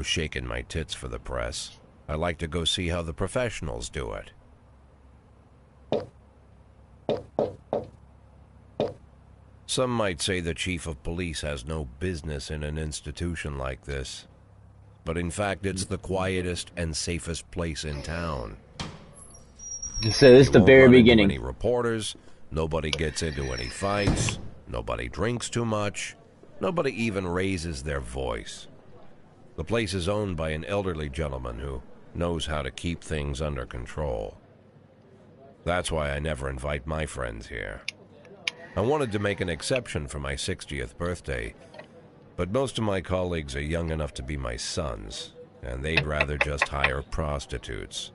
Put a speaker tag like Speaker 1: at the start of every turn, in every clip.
Speaker 1: Shaking my tits for the press. I like to go see how the professionals do it. Some might say the chief of police has no business in an institution like this. But in fact, it's the quietest and safest place in town.
Speaker 2: So this is the very beginning.
Speaker 1: Any reporters, nobody gets into any fights, nobody drinks too much, nobody even raises their voice. The place is owned by an elderly gentleman who knows how to keep things under control. That's why I never invite my friends here. I wanted to make an exception for my 60th birthday, but most of my colleagues are young enough to be my sons, and they'd rather just hire prostitutes.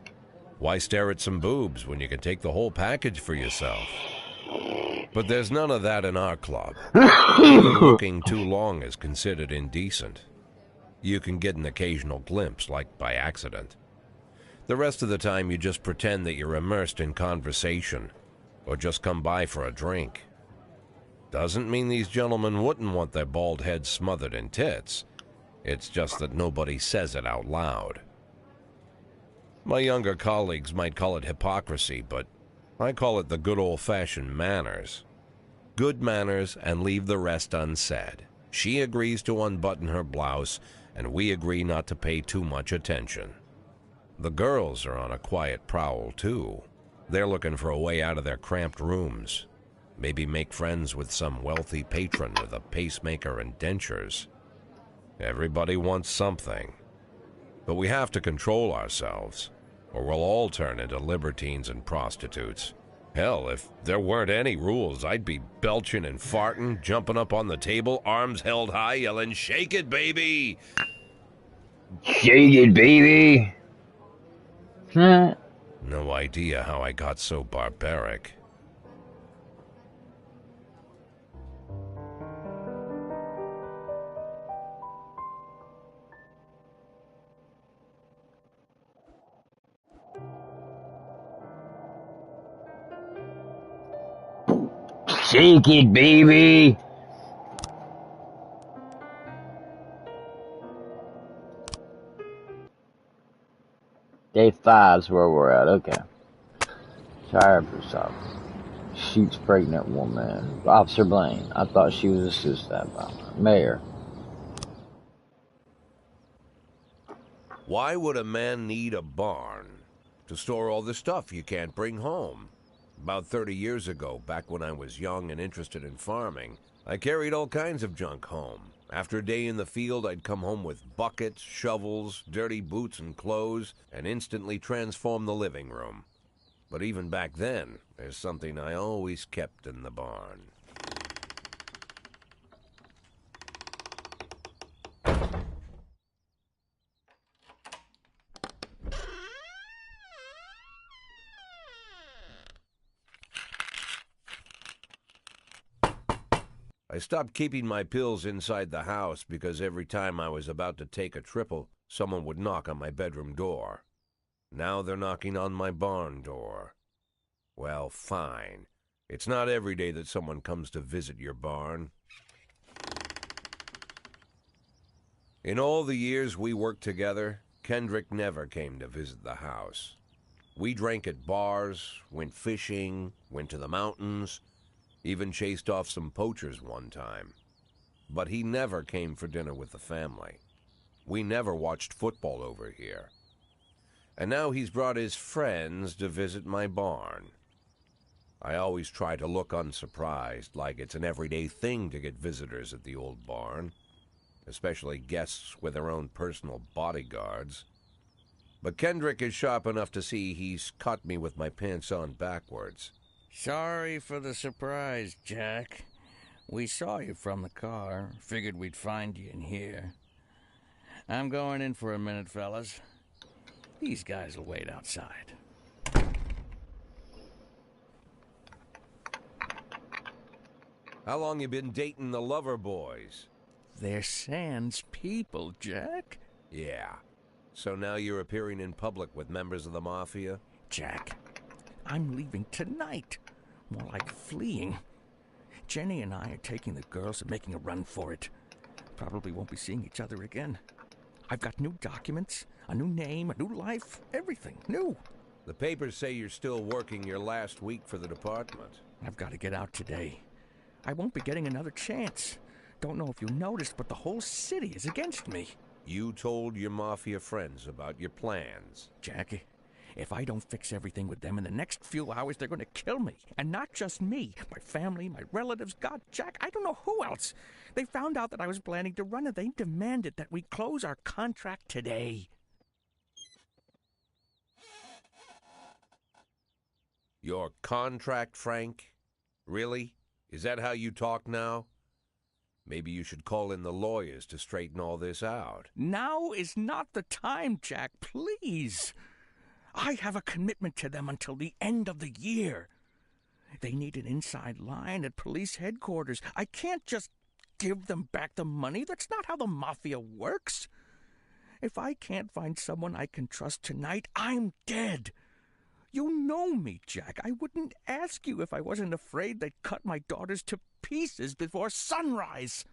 Speaker 1: Why stare at some boobs when you can take the whole package for yourself? But there's none of that in our club. Even looking too long is considered indecent. You can get an occasional glimpse, like by accident. The rest of the time you just pretend that you're immersed in conversation, or just come by for a drink. Doesn't mean these gentlemen wouldn't want their bald heads smothered in tits. It's just that nobody says it out loud. My younger colleagues might call it hypocrisy, but I call it the good old-fashioned manners. Good manners and leave the rest unsaid. She agrees to unbutton her blouse, and we agree not to pay too much attention. The girls are on a quiet prowl, too. They're looking for a way out of their cramped rooms. Maybe make friends with some wealthy patron with a pacemaker and dentures. Everybody wants something. But we have to control ourselves, or we'll all turn into libertines and prostitutes. Hell, if there weren't any rules, I'd be belching and farting, jumping up on the table, arms held high, yelling, "Shake it, baby!"
Speaker 2: Shake it, baby!
Speaker 1: No idea how I got so barbaric.
Speaker 2: Shake it, baby! Day 5's where we're at, okay. Tired for something. Shoots pregnant woman. Officer Blaine. I thought she was a suicide bomber. Mayor.
Speaker 1: Why would a man need a barn? To store all the stuff you can't bring home. About 30 years ago, back when I was young and interested in farming, I carried all kinds of junk home. After a day in the field, I'd come home with buckets, shovels, dirty boots and clothes, and instantly transform the living room. But even back then, there's something I always kept in the barn. I stopped keeping my pills inside the house because every time I was about to take a triple, someone would knock on my bedroom door. Now they're knocking on my barn door. Well, fine. It's not every day that someone comes to visit your barn. In all the years we worked together, Kendrick never came to visit the house. We drank at bars, went fishing, went to the mountains, even chased off some poachers one time. But he never came for dinner with the family. We never watched football over here. And now he's brought his friends to visit my barn. I always try to look unsurprised, like it's an everyday thing to get visitors at the old barn, especially guests with their own personal bodyguards. But Kendrick is sharp enough to see he's caught me with my pants on backwards.
Speaker 3: Sorry for the surprise, Jack. We saw you from the car. Figured we'd find you in here. I'm going in for a minute, fellas. These guys will wait outside.
Speaker 1: How long you been dating the lover boys?
Speaker 3: They're Sans people, Jack.
Speaker 1: Yeah. So now you're appearing in public with members of the Mafia?
Speaker 3: Jack, I'm leaving tonight. More like fleeing. Jenny and I are taking the girls and making a run for it. Probably won't be seeing each other again. I've got new documents, a new name, a new life, everything new.
Speaker 1: The papers say you're still working your last week for the department.
Speaker 3: I've got to get out today. I won't be getting another chance. Don't know if you noticed, but the whole city is against me.
Speaker 1: You told your mafia friends about your plans.
Speaker 3: Jackie, if I don't fix everything with them in the next few hours, they're going to kill me. And not just me. My family, my relatives, God, Jack, I don't know who else. They found out that I was planning to run and they demanded that we close our contract today.
Speaker 1: Your contract, Frank? Really? Is that how you talk now? Maybe you should call in the lawyers to straighten all this out.
Speaker 3: Now is not the time, Jack, please. I have a commitment to them until the end of the year. They need an inside line at police headquarters. I can't just give them back the money. That's not how the mafia works. If I can't find someone I can trust tonight, I'm dead. You know me, Jack. I wouldn't ask you if I wasn't afraid they'd cut my daughters to pieces before sunrise.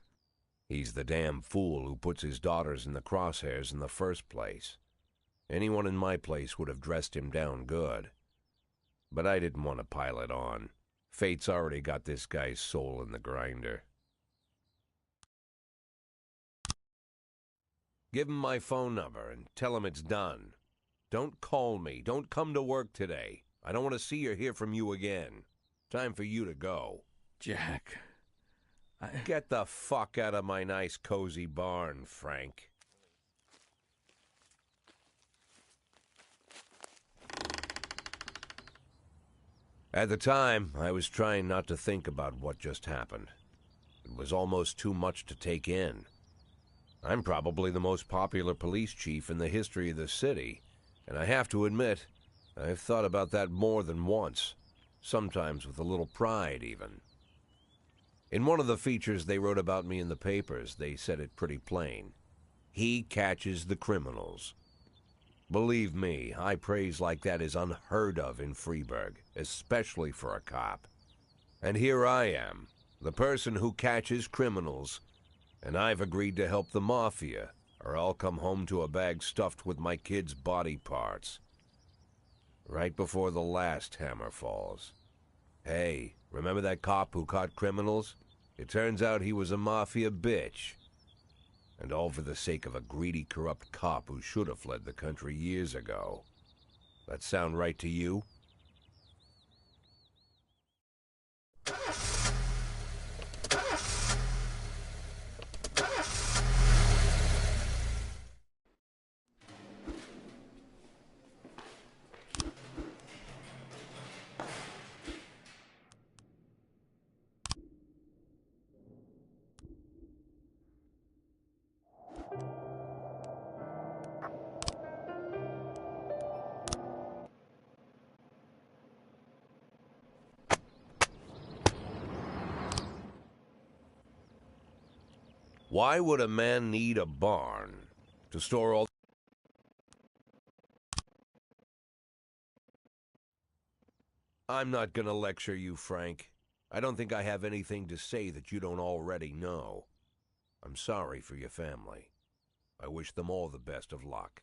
Speaker 1: He's the damn fool who puts his daughters in the crosshairs in the first place. Anyone in my place would have dressed him down good. But I didn't want to pile it on. Fate's already got this guy's soul in the grinder. Give him my phone number and tell him it's done. Don't call me. Don't come to work today. I don't want to see or hear from you again. Time for you to go.
Speaker 3: Jack,
Speaker 1: Get the fuck out of my nice cozy barn, Frank. At the time, I was trying not to think about what just happened. It was almost too much to take in. I'm probably the most popular police chief in the history of the city, and I have to admit, I've thought about that more than once, sometimes with a little pride even. In one of the features they wrote about me in the papers, they said it pretty plain. He catches the criminals. Believe me, high praise like that is unheard of in Freeburg, especially for a cop. And here I am, the person who catches criminals, and I've agreed to help the mafia, or I'll come home to a bag stuffed with my kids' body parts. Right before the last hammer falls. Hey, remember that cop who caught criminals? It turns out he was a mafia bitch. And all for the sake of a greedy, corrupt cop who should have fled the country years ago. That sound right to you? Why would a man need a barn to store all... I'm not gonna lecture you, Frank. I don't think I have anything to say that you don't already know. I'm sorry for your family. I wish them all the best of luck.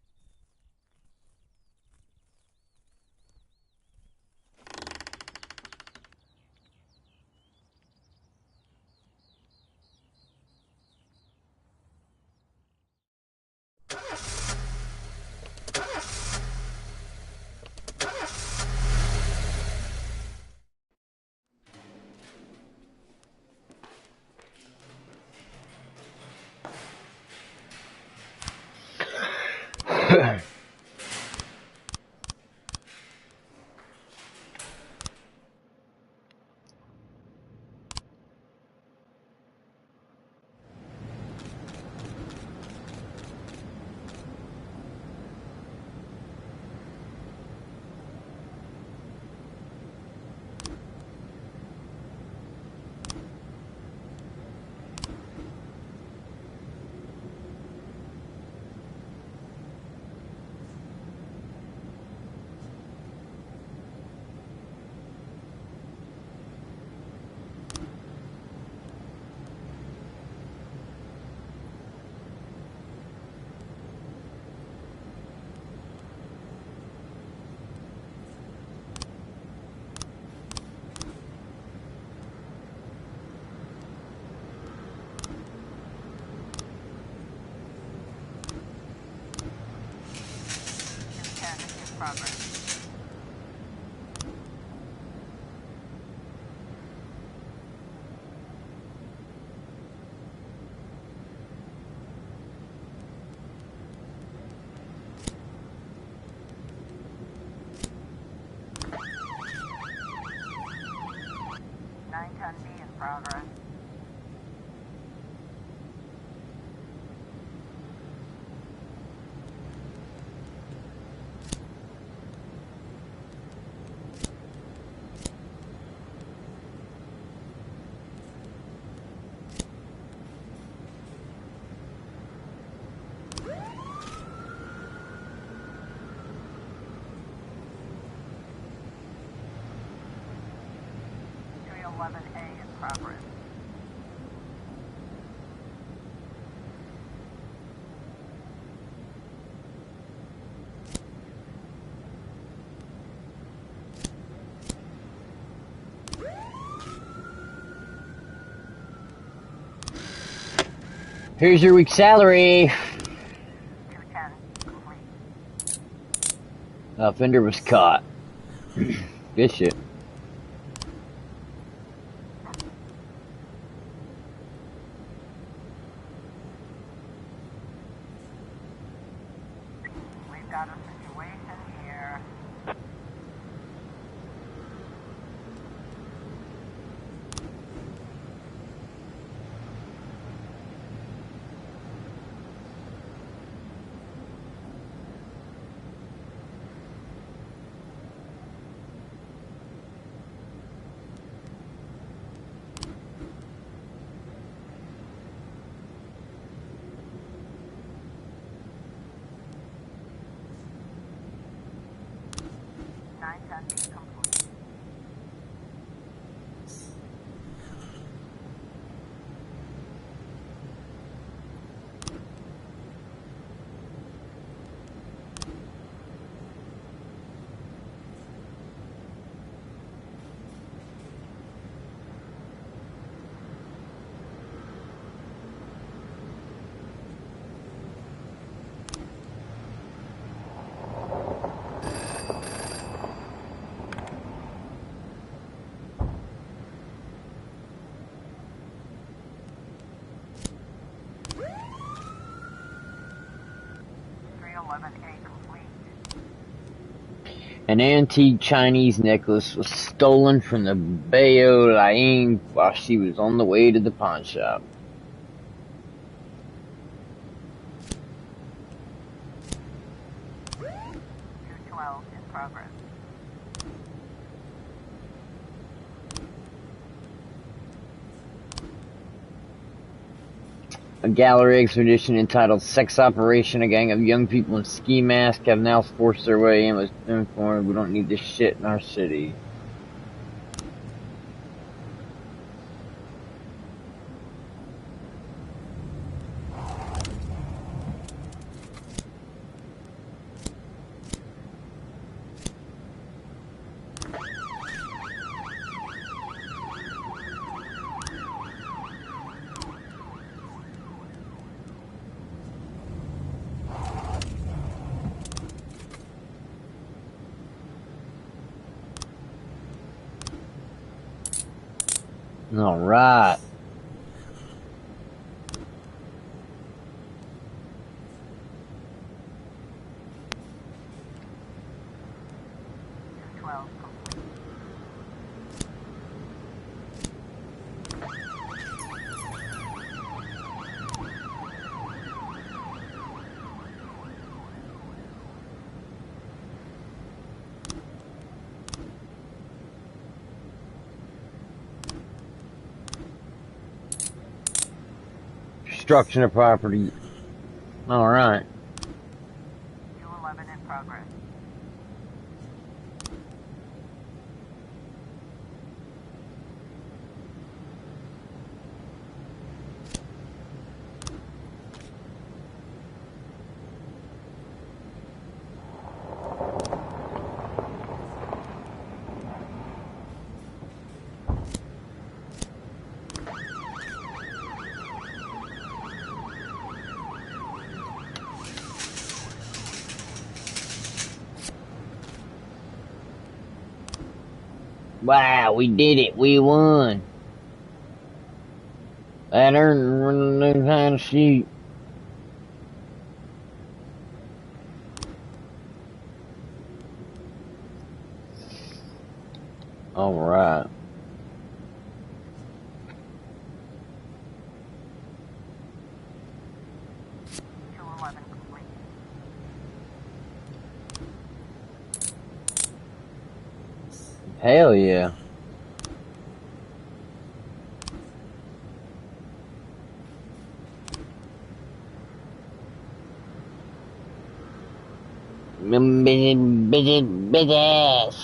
Speaker 2: Here's your week's salary. Offender was caught. Good shit.
Speaker 4: We've got a situation here.
Speaker 2: An antique Chinese necklace was stolen from the Bao Liang while she was on the way to the pawn shop.
Speaker 4: In progress.
Speaker 2: A gallery expedition entitled Sex Operation, a gang of young people in ski masks have now forced their way in, was informed we don't need this shit in our city. All right. Destruction of property. All right.
Speaker 4: 211 in progress.
Speaker 2: Wow, we did it. We won. That earned new kind of shoot. All right.
Speaker 4: Complete.
Speaker 2: Hell yeah. Business.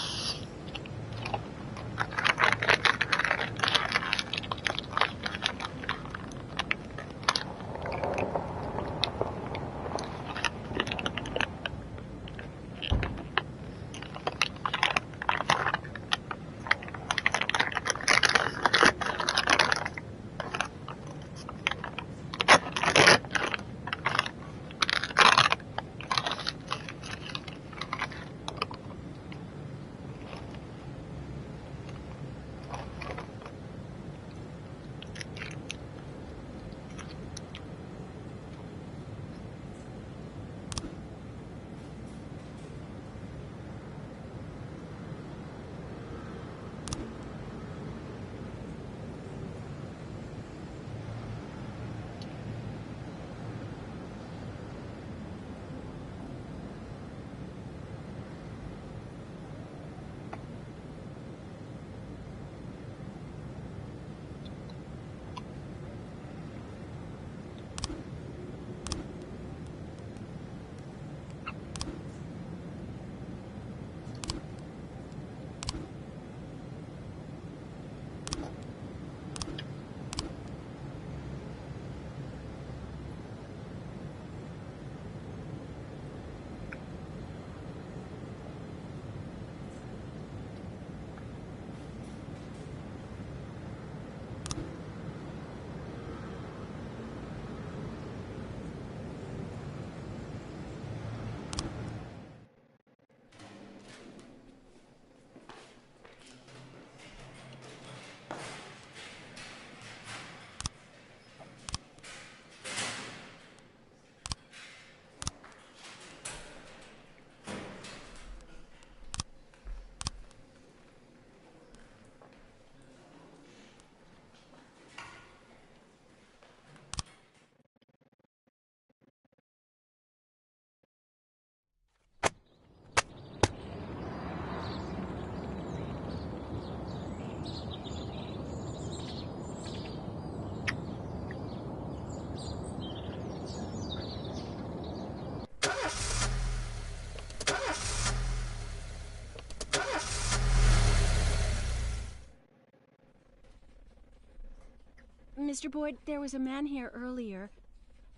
Speaker 5: Mr. Boyd, there was a man here earlier.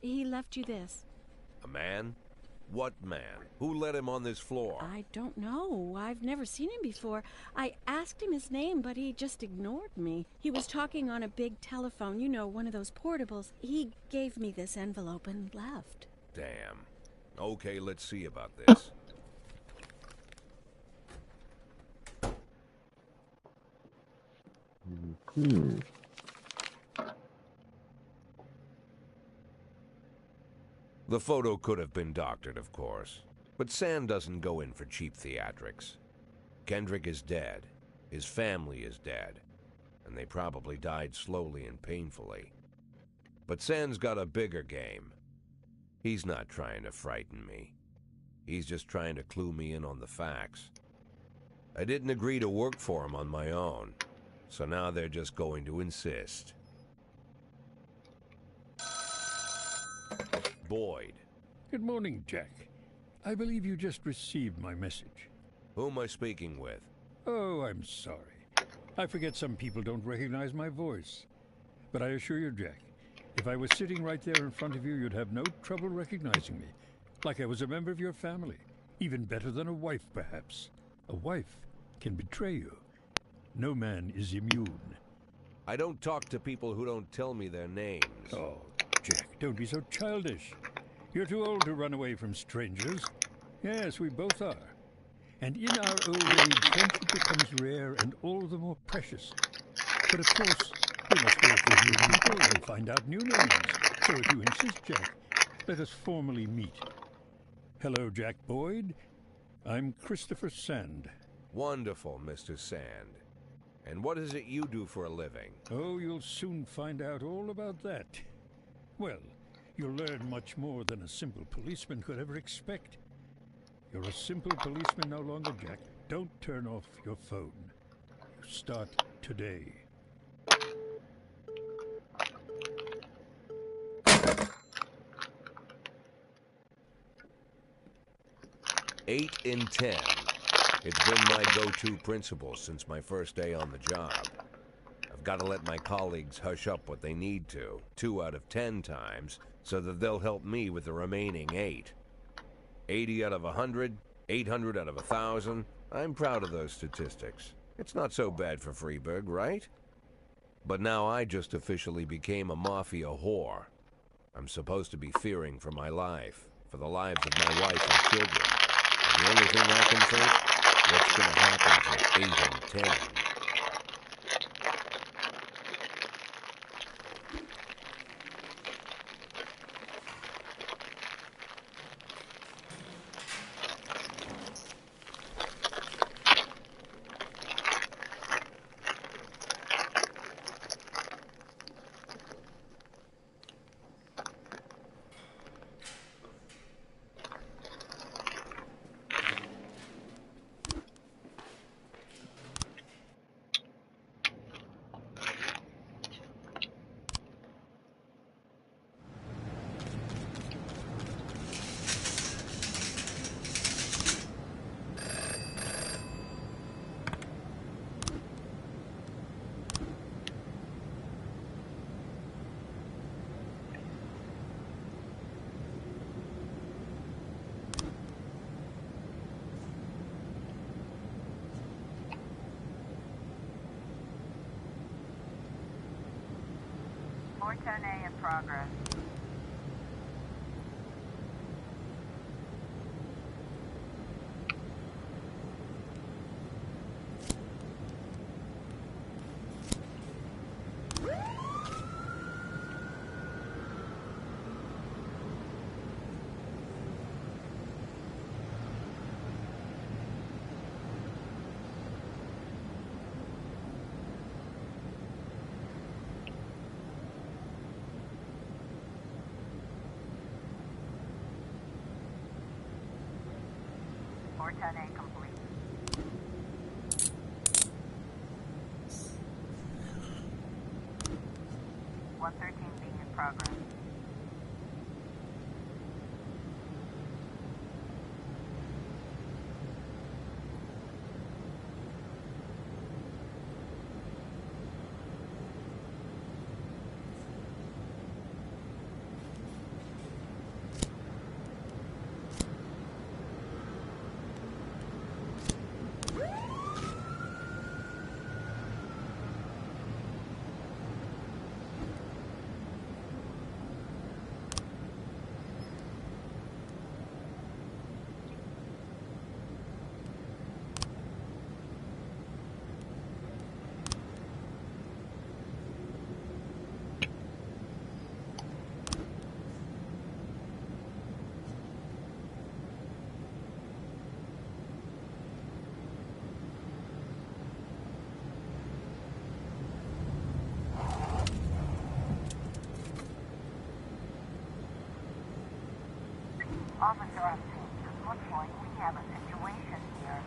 Speaker 5: He left you this.
Speaker 1: A man? What man? Who let him on this floor?
Speaker 5: I don't know. I've never seen him before. I asked him his name, but he just ignored me. He was talking on a big telephone, you know, one of those portables. He gave me this envelope and left.
Speaker 1: Damn. Okay, let's see about this. The photo could have been doctored, of course, but Sand doesn't go in for cheap theatrics. Kendrick is dead, his family is dead, and they probably died slowly and painfully. But Sand's got a bigger game. He's not trying to frighten me. He's just trying to clue me in on the facts. I didn't agree to work for him on my own, so now they're just going to insist. Boyd.
Speaker 6: Good morning, Jack. I believe you just received my message.
Speaker 1: Who am I speaking with?
Speaker 6: Oh, I'm sorry. I forget some people don't recognize my voice. But I assure you, Jack, if I was sitting right there in front of you, you'd have no trouble recognizing me. Like I was a member of your family. Even better than a wife, perhaps. A wife can betray you. No man is immune.
Speaker 1: I don't talk to people who don't tell me their names.
Speaker 6: Oh, Jack, don't be so childish. You're too old to run away from strangers. Yes, we both are. And in our old age, friendship becomes rare and all the more precious. But of course, we must work with new people and find out new names. So if you insist, Jack, let us formally meet. Hello, Jack Boyd. I'm Christopher Sand.
Speaker 1: Wonderful, Mr. Sand. And what is it you do for a living?
Speaker 6: Oh, you'll soon find out all about that. Well, you'll learn much more than a simple policeman could ever expect. You're a simple policeman no longer, Jack. Don't turn off your phone. You start today.
Speaker 1: Eight in 10. It's been my go-to principle since my first day on the job. I've got to let my colleagues hush up what they need to, 2 out of 10 times, so that they'll help me with the remaining 8. 80 out of 100, 800 out of 1,000. I'm proud of those statistics. It's not so bad for Freeburg, right? But now I just officially became a mafia whore. I'm supposed to be fearing for my life, for the lives of my wife and children. The only thing I can think, what's going to happen to 8 and 10?
Speaker 4: A in progress. A complete. 113B in progress. Officer Upton, it looks like we have a situation here.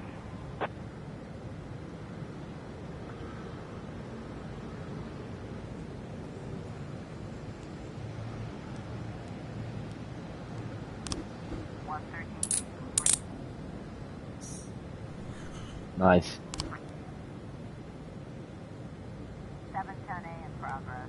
Speaker 2: Nice.
Speaker 4: 710A in progress.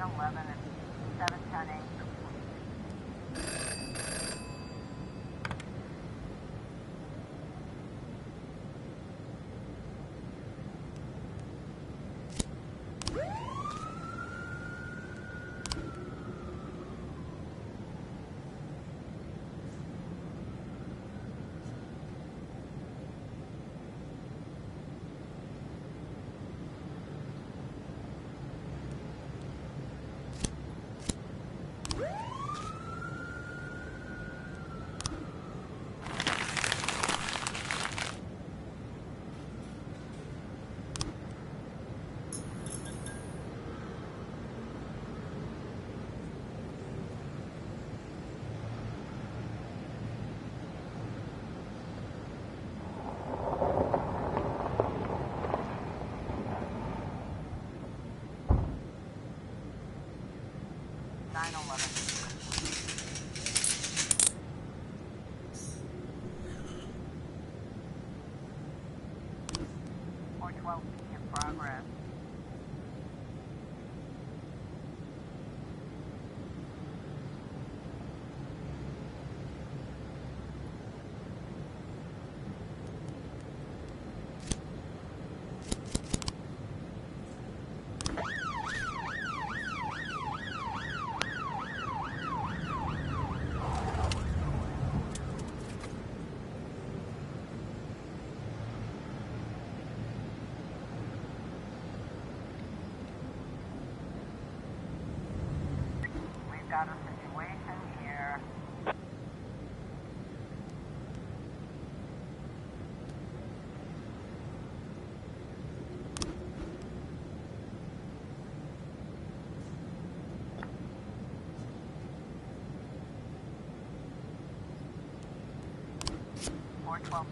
Speaker 4: 911 and 710A. Or 12 in progress. Got a situation here. Or 12.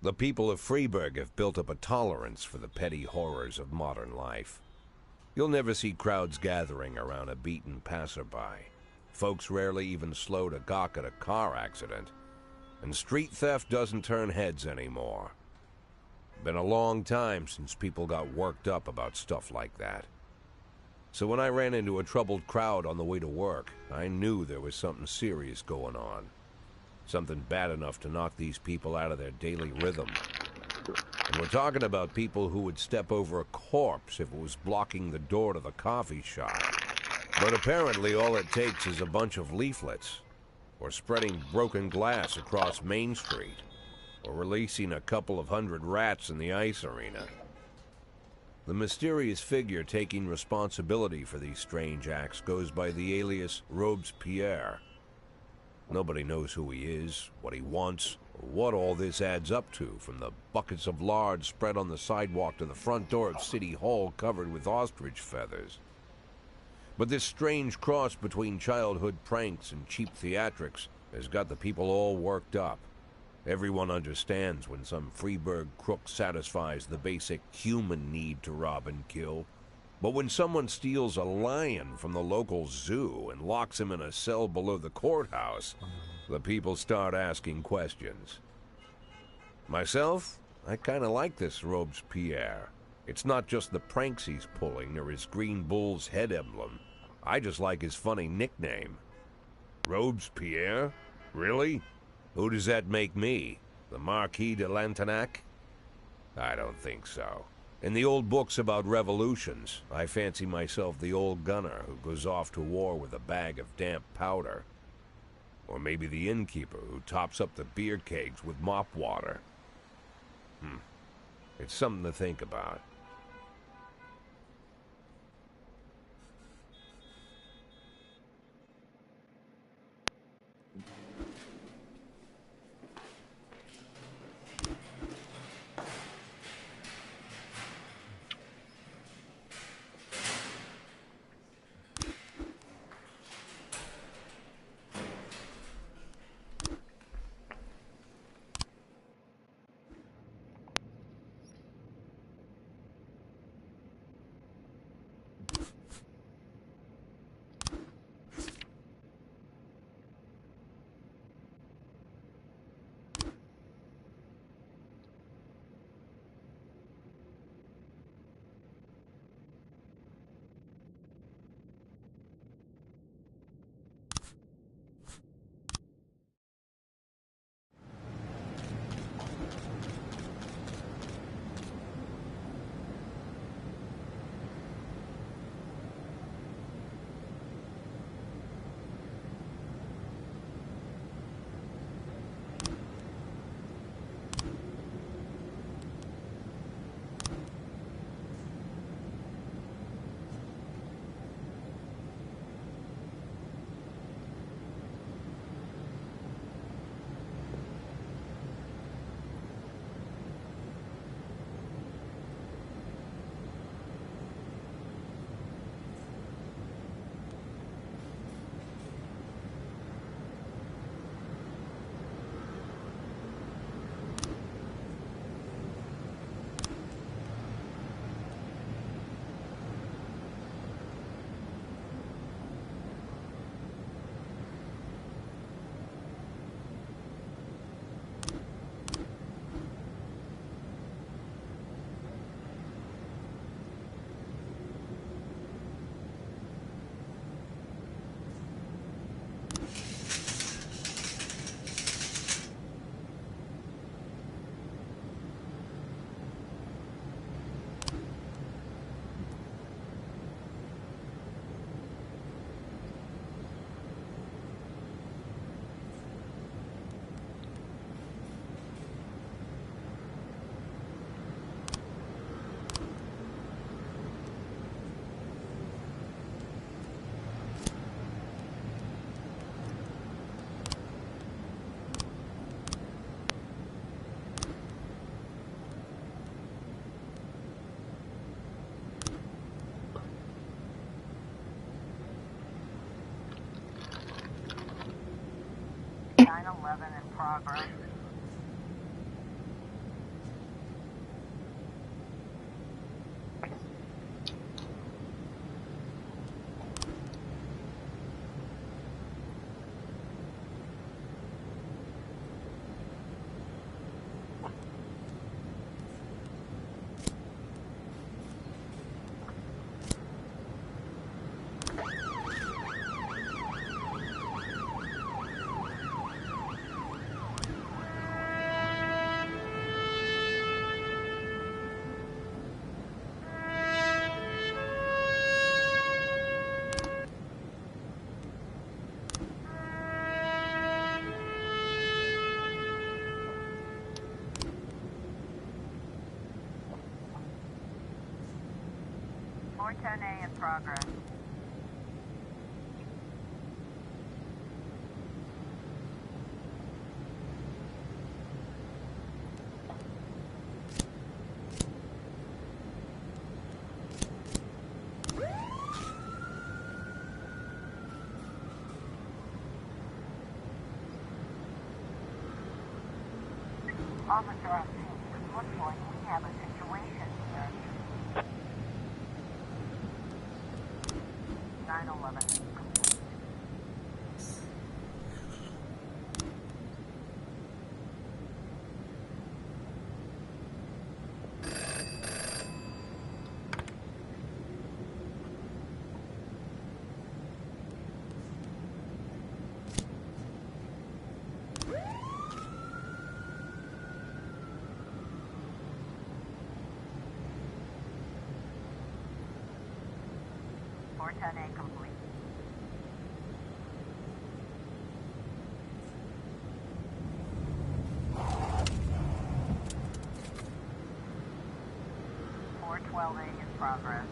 Speaker 1: The people of Freeburg have built up a tolerance for the petty horrors of modern life. You'll never see crowds gathering around a beaten passerby, Folks rarely even slow to gawk at a car accident. And street theft doesn't turn heads anymore. Been a long time since people got worked up about stuff like that. So when I ran into a troubled crowd on the way to work, I knew there was something serious going on. Something bad enough to knock these people out of their daily rhythm. And we're talking about people who would step over a corpse if it was blocking the door to the coffee shop. But apparently all it takes is a bunch of leaflets, or spreading broken glass across Main Street, or releasing a couple of hundred rats in the ice arena. The mysterious figure taking responsibility for these strange acts goes by the alias Robespierre. Nobody knows who he is, what he wants, or what all this adds up to, from the buckets of lard spread on the sidewalk to the front door of City Hall covered with ostrich feathers. But this strange cross between childhood pranks and cheap theatrics has got the people all worked up. Everyone understands when some Freeburg crook satisfies the basic human need to rob and kill. But when someone steals a lion from the local zoo and locks him in a cell below the courthouse, the people start asking questions. Myself, I kind of like this Robespierre. It's not just the pranks he's pulling or his green bull's head emblem. I just like his funny nickname. Robespierre? Really? Who does that make me? The Marquis de Lantenac? I don't think so. In the old books about revolutions, I fancy myself the old gunner who goes off to war with a bag of damp powder. Or maybe the innkeeper who tops up the beer kegs with mop water. It's something to think about.
Speaker 4: In progress. 410A in progress. Officer on scene. It looks like we have a situation here. 911. A complete. Four 12A in progress.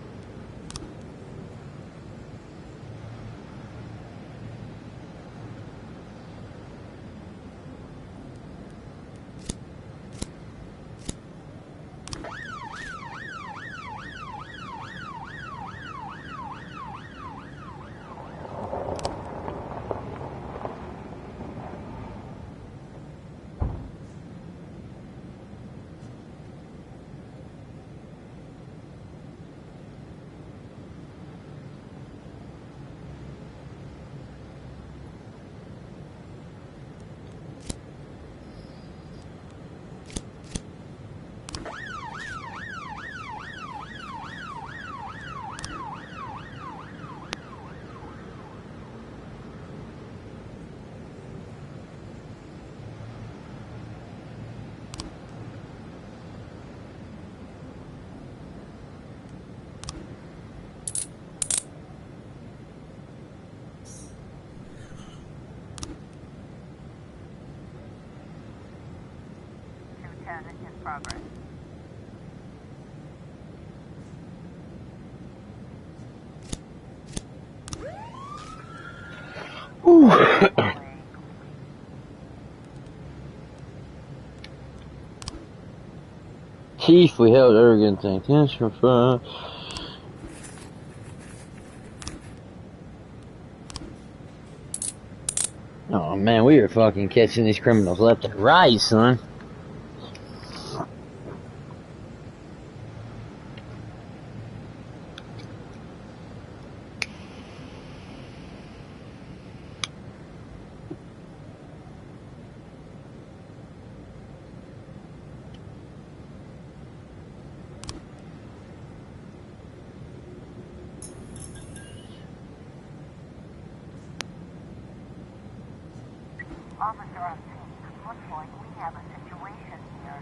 Speaker 4: In progress.
Speaker 2: Chief, we held Oregon thing. Attention for Oh man, we are fucking catching these criminals left and right, son.
Speaker 4: Officer on scene. It looks like we have a situation here.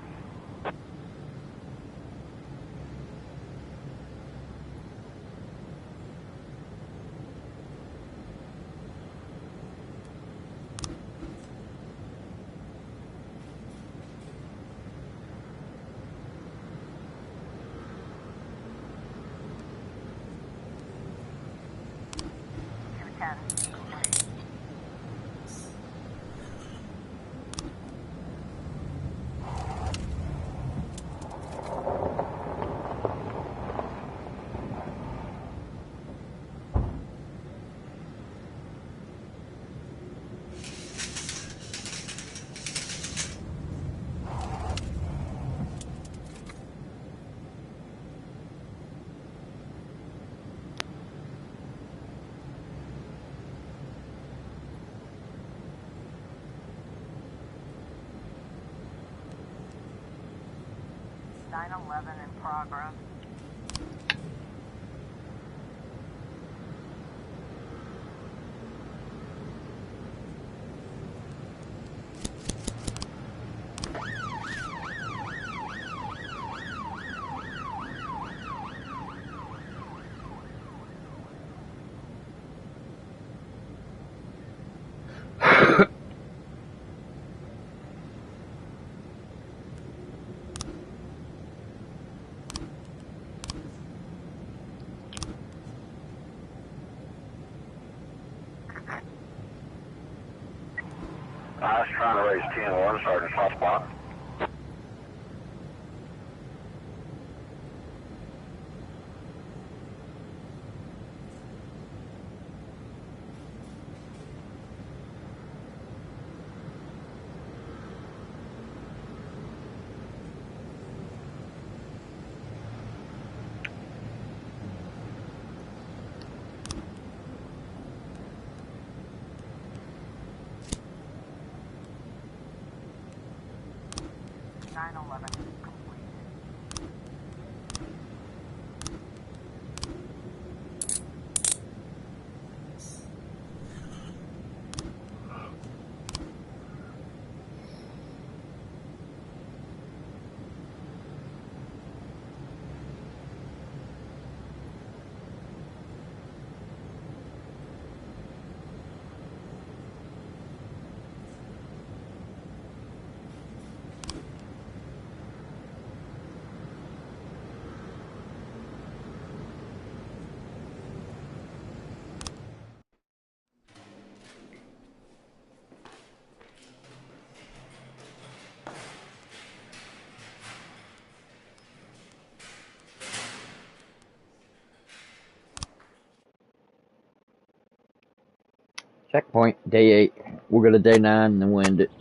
Speaker 4: in progress.
Speaker 7: I was trying to raise 10-1, Sergeant Softspot.
Speaker 2: Checkpoint, day 8. We'll go to day 9 and then we'll end it.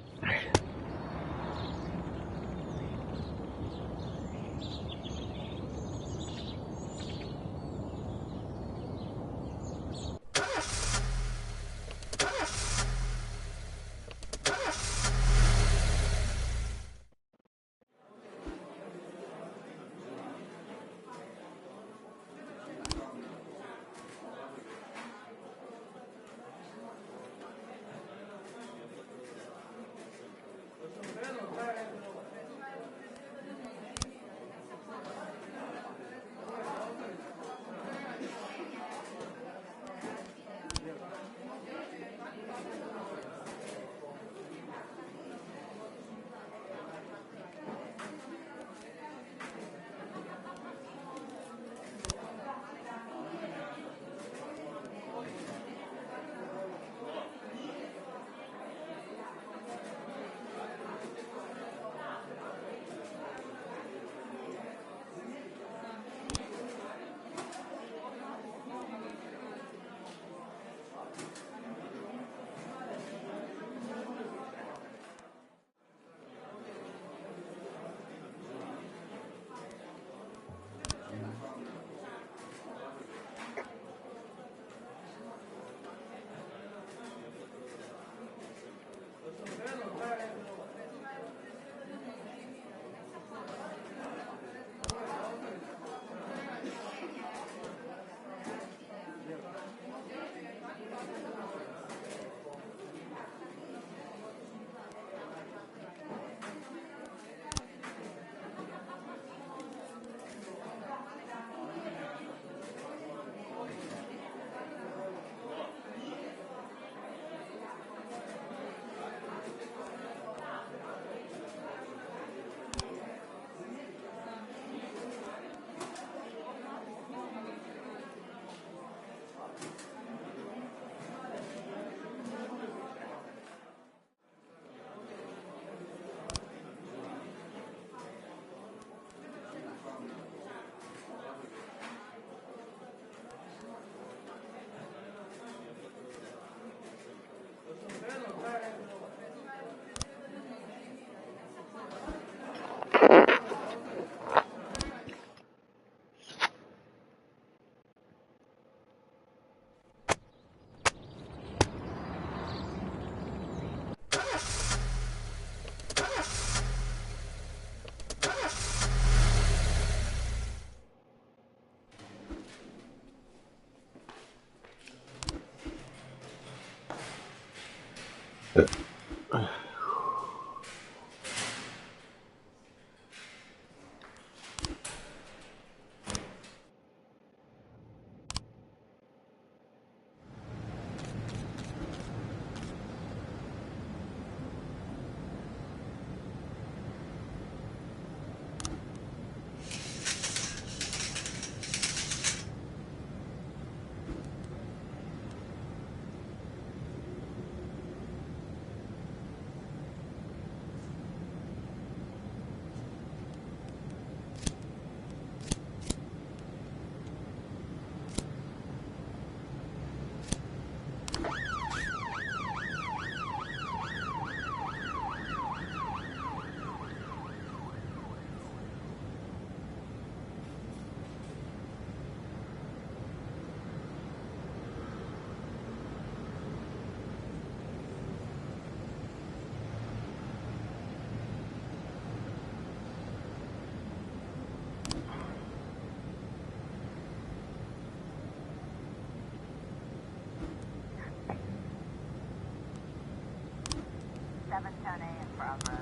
Speaker 4: 710A in progress.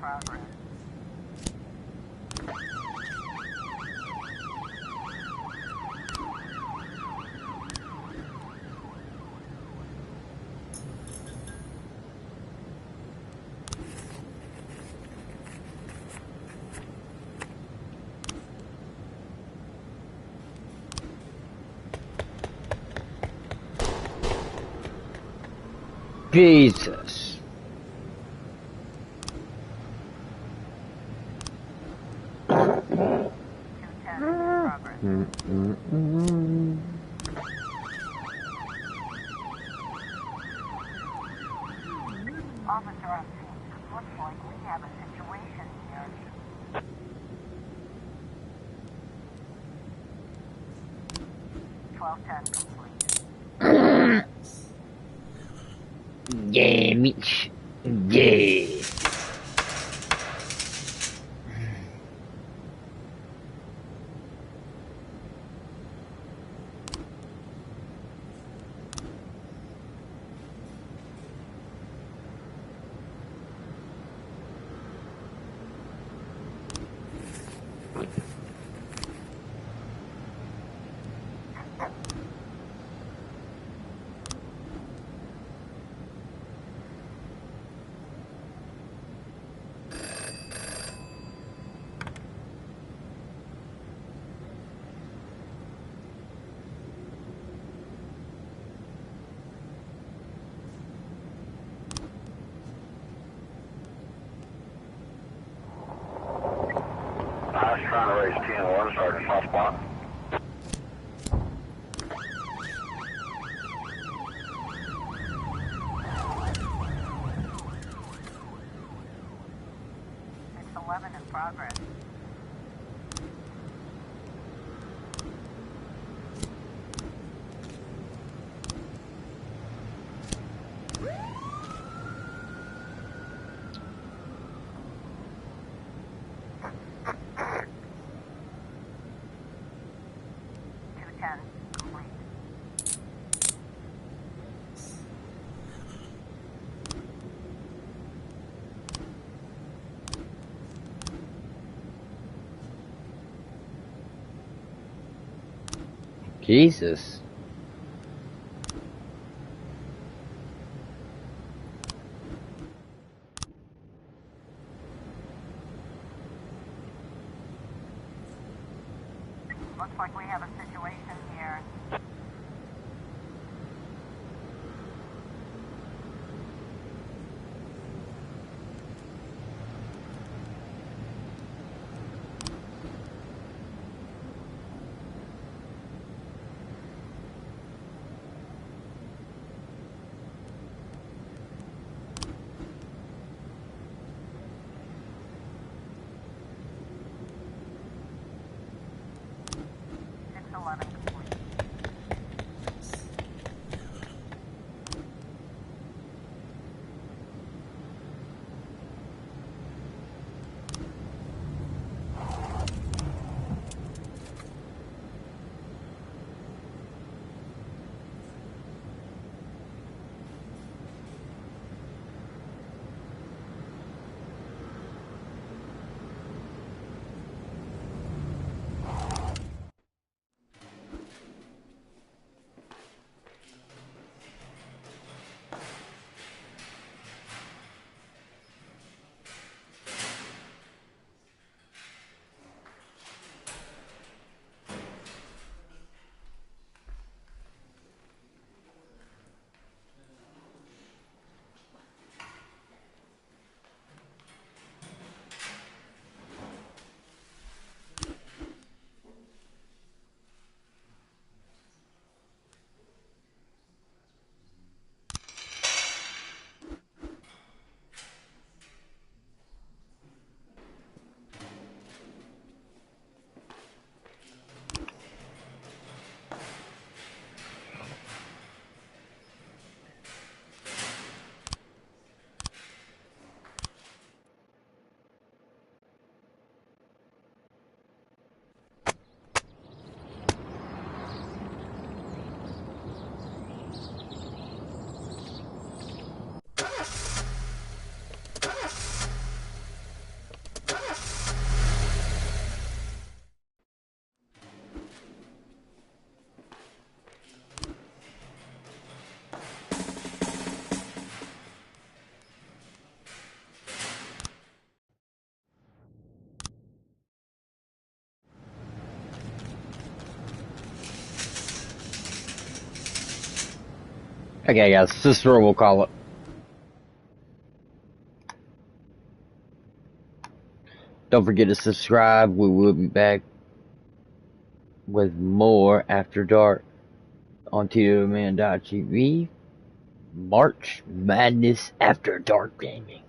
Speaker 4: Progress.
Speaker 2: Jesus.
Speaker 4: Officer on scene. Looks like we have a situation here. complete.
Speaker 2: Yeah, Mitch. Yeah.
Speaker 7: I was trying to raise 10-1, Sergeant Hot Spot.
Speaker 4: It's 11 in progress.
Speaker 2: Jesus.
Speaker 4: Looks like we have a situation here.
Speaker 2: Okay, guys, sister, we'll call it. Don't forget to subscribe. We will be back with more After Dark on TitoMan.TV. March Madness After Dark Gaming.